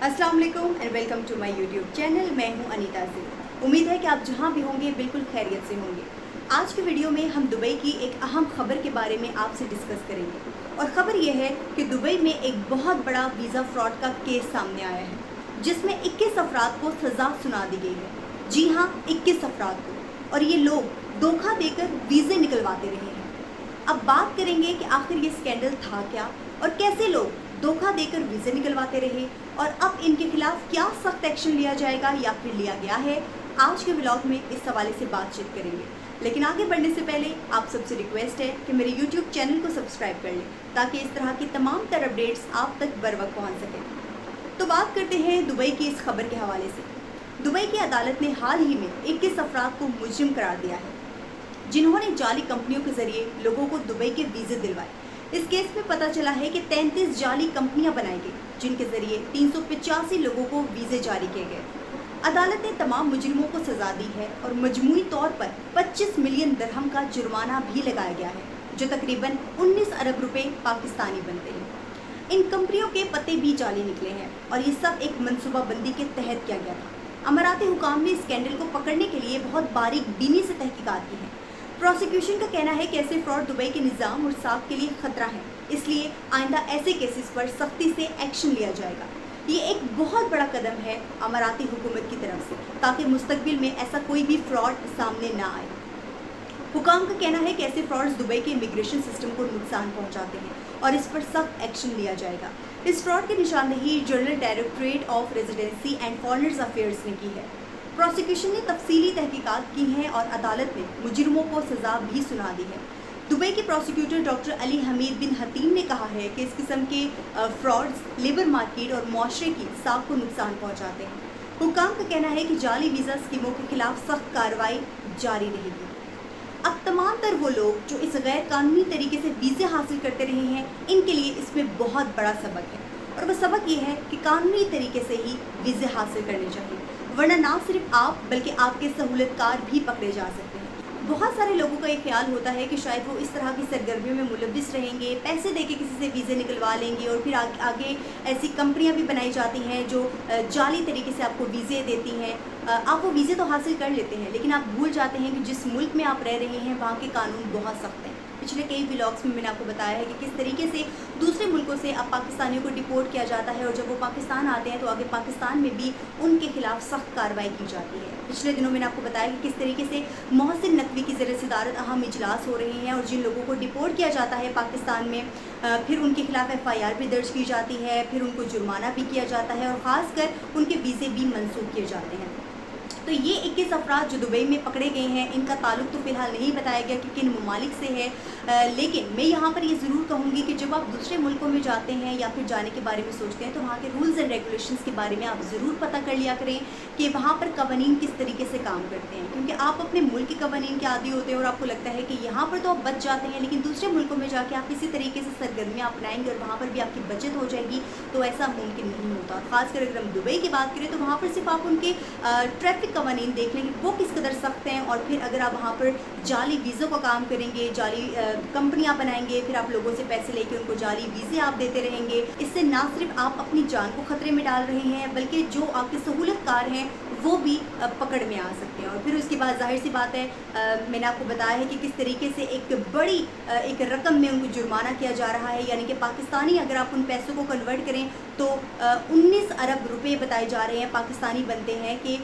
अस्सलाम वालेकुम and welcome to my YouTube channel. मैं हूं अनीता सिंह। उम्मीद है कि आप जहां भी होंगे बिल्कुल खैरियत से होंगे। आज के वीडियो में हम दुबई की एक अहम खबर के बारे में आपसे डिस्कस करेंगे और ख़बर यह है कि दुबई में एक बहुत बड़ा वीज़ा फ्रॉड का केस सामने आया है जिसमें 21 अफराद को सज़ा सुना दी गई है। जी हाँ, 21 अफराद को, और ये लोग धोखा देकर वीज़े निकलवाते रहे हैं। अब बात करेंगे कि आखिर ये स्कैंडल था क्या और कैसे लोग धोखा देकर वीज़े निकलवाते रहे और अब इनके खिलाफ क्या सख्त एक्शन लिया जाएगा या फिर लिया गया है। आज के व्लॉग में इस हवाले से बातचीत करेंगे, लेकिन आगे बढ़ने से पहले आप सबसे रिक्वेस्ट है कि मेरे यूट्यूब चैनल को सब्सक्राइब कर लें ताकि इस तरह की तमाम तर अपडेट्स आप तक बर वक्त पहुँच सकें। तो बात करते हैं दुबई की इस खबर के हवाले से। दुबई की अदालत ने हाल ही में 21 अफराद को मुजरिम करार दिया है जिन्होंने जाली कंपनियों के जरिए लोगों को दुबई के वीज़े दिलवाए। इस केस में पता चला है कि 33 जाली कंपनियां बनाई गई जिनके जरिए 385 लोगों को वीज़े जारी किए गए। अदालत ने तमाम मुजरिमों को सजा दी है और मजमूई तौर पर 25 मिलियन दिरहम का जुर्माना भी लगाया गया है जो तकरीबन 19 अरब रुपए पाकिस्तानी बनते हैं। इन कंपनियों के पते भी जाली निकले हैं और ये सब एक मनसूबाबंदी के तहत किया गया था। अमाराती हुकाम ने स्कैंडल को पकड़ने के लिए बहुत बारीक बीनी से तहकीकात की है। प्रोसिक्यूशन का कहना है कि ऐसे फ्रॉड दुबई के निज़ाम और साख के लिए खतरा है, इसलिए आइंदा ऐसे केसेस पर सख्ती से एक्शन लिया जाएगा। ये एक बहुत बड़ा कदम है अमाराती हुकूमत की तरफ से ताकि मुस्तकबिल में ऐसा कोई भी फ्रॉड सामने ना आए। हुकाम का कहना है कि ऐसे फ्रॉड्स दुबई के इमिग्रेशन सिस्टम को नुकसान पहुंचाते हैं और इस पर सख्त एक्शन लिया जाएगा। इस फ्रॉड की निशानदेही general directorate of residency and foreigners affairs ने की है। प्रोसिक्यूशन ने तफसीली तहकीकात की हैं और अदालत ने मुजरिमों को सज़ा भी सुना दी है। दुबई के प्रोसिक्यूटर डॉक्टर अली हमीद बिन हतीम ने कहा है कि इस किस्म के फ्रॉड्स लेबर मार्केट और मुआशरे की साख को नुकसान पहुंचाते हैं। हुकाम का कहना है कि जाली वीज़ा स्कीमों के खिलाफ सख्त कार्रवाई जारी रहेगी। अब तमाम तर वो लोग जो इस गैर कानूनी तरीके से वीज़े हासिल करते रहे हैं इनके लिए इसमें बहुत बड़ा सबक है, और वह सबक ये है कि कानूनी तरीके से ही वीज़े हासिल करने चाहिए, वरना ना सिर्फ आप बल्कि आपके सहूलतकार भी पकड़े जा सकते हैं। बहुत सारे लोगों का ये ख्याल होता है कि शायद वो इस तरह की सरगर्मियों में मुलव्विस रहेंगे, पैसे देके किसी से वीज़े निकलवा लेंगे और फिर आगे ऐसी कंपनियां भी बनाई जाती हैं जो जाली तरीके से आपको वीज़े देती हैं। आप वो वीज़े तो हासिल कर लेते हैं लेकिन आप भूल जाते हैं कि जिस मुल्क में आप रह रहे हैं वहाँ के कानून बहुत सख्त हैं। पिछले कई व्लॉग्स में मैंने आपको बताया है कि किस तरीके से दूसरे मुल्कों से अब पाकिस्तानियों को डिपोर्ट किया जाता है और जब वो पाकिस्तान आते हैं तो आगे पाकिस्तान में भी उनके खिलाफ सख्त कार्रवाई की जाती है। पिछले दिनों मैंने आपको बताया कि किस तरीके से मोहसिन नकवी की ज़रिए सदारत अहम इजलास हो रहे हैं और जिन लोगों को डिपोर्ट किया जाता है पाकिस्तान में फिर उनके खिलाफ FIR भी दर्ज की जाती है, फिर उनको जुर्माना भी किया जाता है और ख़ासकर उनके वीज़े भी मंसूख किए जाते हैं। तो ये 21 अफराद जो दुबई में पकड़े गए हैं इनका ताल्लुक तो फ़िलहाल नहीं बताया गया कि किन ममालिक से है, लेकिन मैं यहाँ पर ये ज़रूर कहूँगी कि जब आप दूसरे मुल्कों में जाते हैं या फिर जाने के बारे में सोचते हैं तो वहाँ के रूल्स एंड रेगुलेशंस के बारे में आप ज़रूर पता कर लिया करें कि वहाँ पर कवानीन किस तरीके से काम करते हैं, क्योंकि आप अपने मुल्क के कवानीन के आदी होते हैं और आपको लगता है कि यहाँ पर तो आप बच जाते हैं लेकिन दूसरे मुल्कों में जाके आप इसी तरीके से सरगर्मियाँ अपनाएंगे और वहाँ पर भी आपकी बचत हो जाएगी, तो ऐसा मुमकिन नहीं होता। खासकर अगर हम दुबई की बात करें तो वहाँ पर सिर्फ आप उनके ट्रैफिक कवानीन देख लेंगे वो किस कदर सख्त हैं, और फिर अगर आप वहाँ पर जाली वीज़ों का काम करेंगे, जाली कंपनियाँ बनाएंगे, फिर आप लोगों से पैसे लेके उनको जाली वीज़े आप देते रहेंगे, इससे ना सिर्फ आप अपनी जान को ख़तरे में डाल रहे हैं बल्कि जो आपके सहूलतकार हैं वो भी पकड़ में आ सकते हैं। और फिर उसके बाद जाहिर सी बात है, मैंने आपको बताया है कि किस तरीके से एक बड़ी एक रकम में उनको जुर्माना किया जा रहा है, यानी कि पाकिस्तानी अगर आप उन पैसों को कन्वर्ट करें तो 19 अरब रुपए बताए जा रहे हैं पाकिस्तानी बनते हैं कि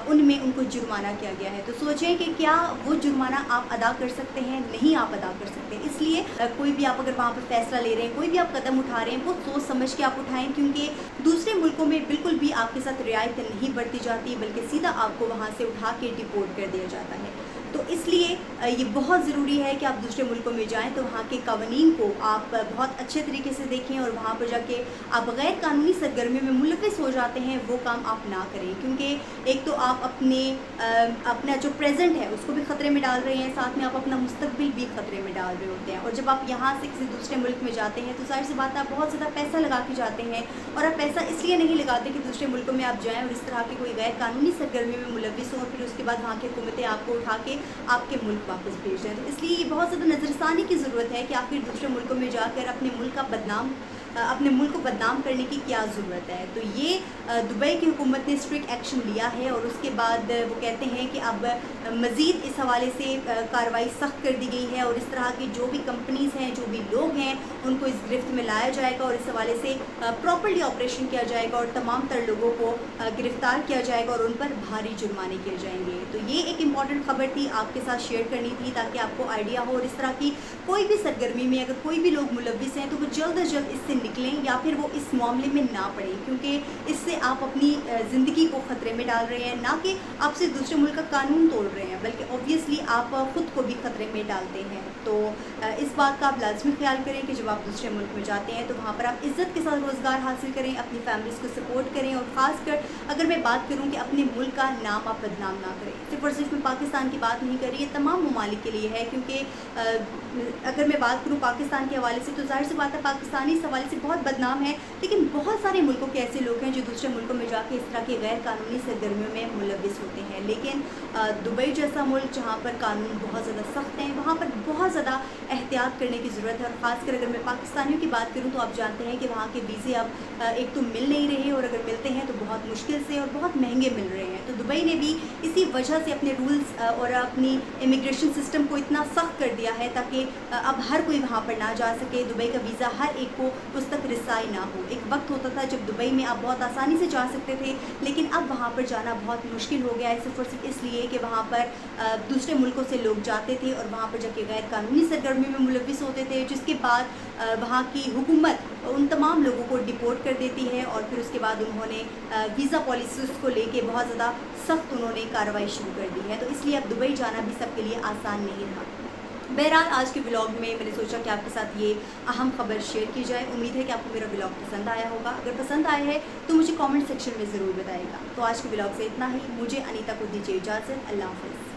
उनमें उनको जुर्माना किया गया है। तो सोचें कि क्या वो जुर्माना आप अदा कर सकते हैं? नहीं, आप अदा कर सकते हैं। इसलिए कोई भी आप अगर वहाँ पर फैसला ले रहे हैं, कोई भी आप कदम उठा रहे हैं, वो सोच समझ के आप उठाएं, क्योंकि दूसरे मुल्कों में बिल्कुल भी आपके साथ रियायत नहीं बरती जाती बल्कि सीधा आपको वहाँ से उठा के डिपोर्ट कर दिया जाता है। तो इसलिए ये बहुत ज़रूरी है कि आप दूसरे मुल्कों में जाएं तो वहाँ के कवानीन को आप बहुत अच्छे तरीके से देखें और वहाँ पर जाके आप गैर कानूनी सरगर्मियों में मुलविस हो जाते हैं वो काम आप ना करें, क्योंकि एक तो आप अपना जो प्रेजेंट है उसको भी ख़तरे में डाल रहे हैं, साथ में आप अपना मुस्तकबिल भी ख़तरे में डाल रहे होते हैं। और जब आप यहाँ से किसी दूसरे मुल्क में जाते हैं तो जाहिर सी बात है आप बहुत ज़्यादा पैसा लगा के जाते हैं, और आप पैसा इसलिए नहीं लगाते कि दूसरे मुल्कों में आप जाएँ और इस तरह की कोई गैर कानूनी सरगर्मी में मुलविस हों और फिर उसके बाद वहाँ की हुकूमतें आपको उठा के आपके मुल्क वापस भेज दें। तो इसलिए ये बहुत ज़्यादा नज़रसानी की ज़रूरत है कि आखिर दूसरे मुल्कों में जाकर अपने मुल्क का बदनाम अपने मुल्क को बदनाम करने की क्या ज़रूरत है। तो ये दुबई की हुकूमत ने स्ट्रिक्ट एक्शन लिया है और उसके बाद वो कहते हैं कि अब मज़ीद इस हवाले से कार्रवाई सख्त कर दी गई है और इस तरह की जो भी कंपनीज़ हैं, जो भी लोग हैं, उनको इस गिरफ्त में लाया जाएगा और इस हवाले से प्रॉपर्ली ऑपरेशन किया जाएगा और तमाम तर लोगों को गिरफ़्तार किया जाएगा और उन पर भारी जुर्माने किए जाएंगे। तो ये एक इम्पॉर्टेंट ख़बर थी, आपके साथ शेयर करनी थी ताकि आपको आइडिया हो। और इस तरह की कोई भी सरगर्मी में अगर कोई भी लोग मुलव्विस हैं तो वो जल्द अज जल्द इससे निकलें या फिर वो इस मामले में ना पड़ें, क्योंकि इससे आप अपनी ज़िंदगी को ख़तरे में डाल रहे हैं, ना कि आप सिर्फ दूसरे मुल्क का कानून तोड़ रहे हैं, बल्कि ऑब्वियसली आप ख़ुद को भी ख़तरे में डालते हैं। तो इस बात का आप लाजमी ख्याल करें कि जब आप दूसरे मुल्क में जाते हैं तो वहाँ पर आप इज़्ज़त के साथ रोज़गार हासिल करें, अपनी फैमिलीज़ को सपोर्ट करें और ख़ासकर अगर मैं बात करूँ कि अपने मुल्क का नाम आप बदनाम ना करें। सिर्फ और सिर्फ मैं पाकिस्तान की बात नहीं कर रही, ये तमाम ममालिक के लिए है, क्योंकि अगर मैं बात करूँ पाकिस्तान के हवाले से तो ज़ाहिर सी बात है पाकिस्तानी इस हवाले से बहुत बदनाम है, लेकिन बहुत सारे मुल्कों के ऐसे लोग हैं जो दूसरे मुल्कों में जाके इस तरह की गैर कानूनी सरगर्मियों में मुलव्विस होते हैं। लेकिन दुबई जैसा मुल्क जहाँ पर कानून बहुत ज़्यादा सख्त हैं, वहाँ पर बहुत ज़्यादा एहतियात करने की ज़रूरत है। और ख़ासकर अगर मैं पाकिस्तानियों की बात करूँ तो आप जानते हैं कि वहाँ के वीज़े अब एक तो मिल नहीं रहे और अगर मिलते हैं तो बहुत मुश्किल से और बहुत महंगे मिल रहे हैं। तो दुबई ने भी इसी वजह से अपने रूल्स और अपनी इमिग्रेशन सिस्टम को इतना सख्त कर दिया है ताकि अब हर कोई वहाँ पर ना जा सके, दुबई का वीज़ा हर एक को उस तक रसाई ना हो। एक वक्त होता था जब दुबई में आप बहुत आसानी से जा सकते थे, लेकिन अब वहाँ पर जाना बहुत मुश्किल हो गया है, सिर्फ और सिर्फ इसलिए कि वहाँ पर दूसरे मुल्कों से लोग जाते थे और वहाँ पर जाके गैर कानूनी सरगर्मी में मुलव्विस होते थे, जिसके बाद वहाँ की हुकूमत उन तमाम लोगों को डिपोर्ट कर देती है और फिर उसके बाद उन्होंने वीज़ा पॉलिसीज़ को लेके बहुत ज़्यादा सख्त उन्होंने कार्रवाई शुरू कर दी है। तो इसलिए अब दुबई जाना भी सबके लिए आसान नहीं रहा। बहरहाल आज के व्लॉग में मैंने सोचा कि आपके साथ ये अहम खबर शेयर की जाए। उम्मीद है कि आपको मेरा व्लॉग पसंद आया होगा। अगर पसंद आया है तो मुझे कमेंट सेक्शन में ज़रूर बताइएगा। तो आज के व्लॉग से इतना ही। मुझे अनीता को दीजिए इजाज़त। अल्लाह हाफ़िज़।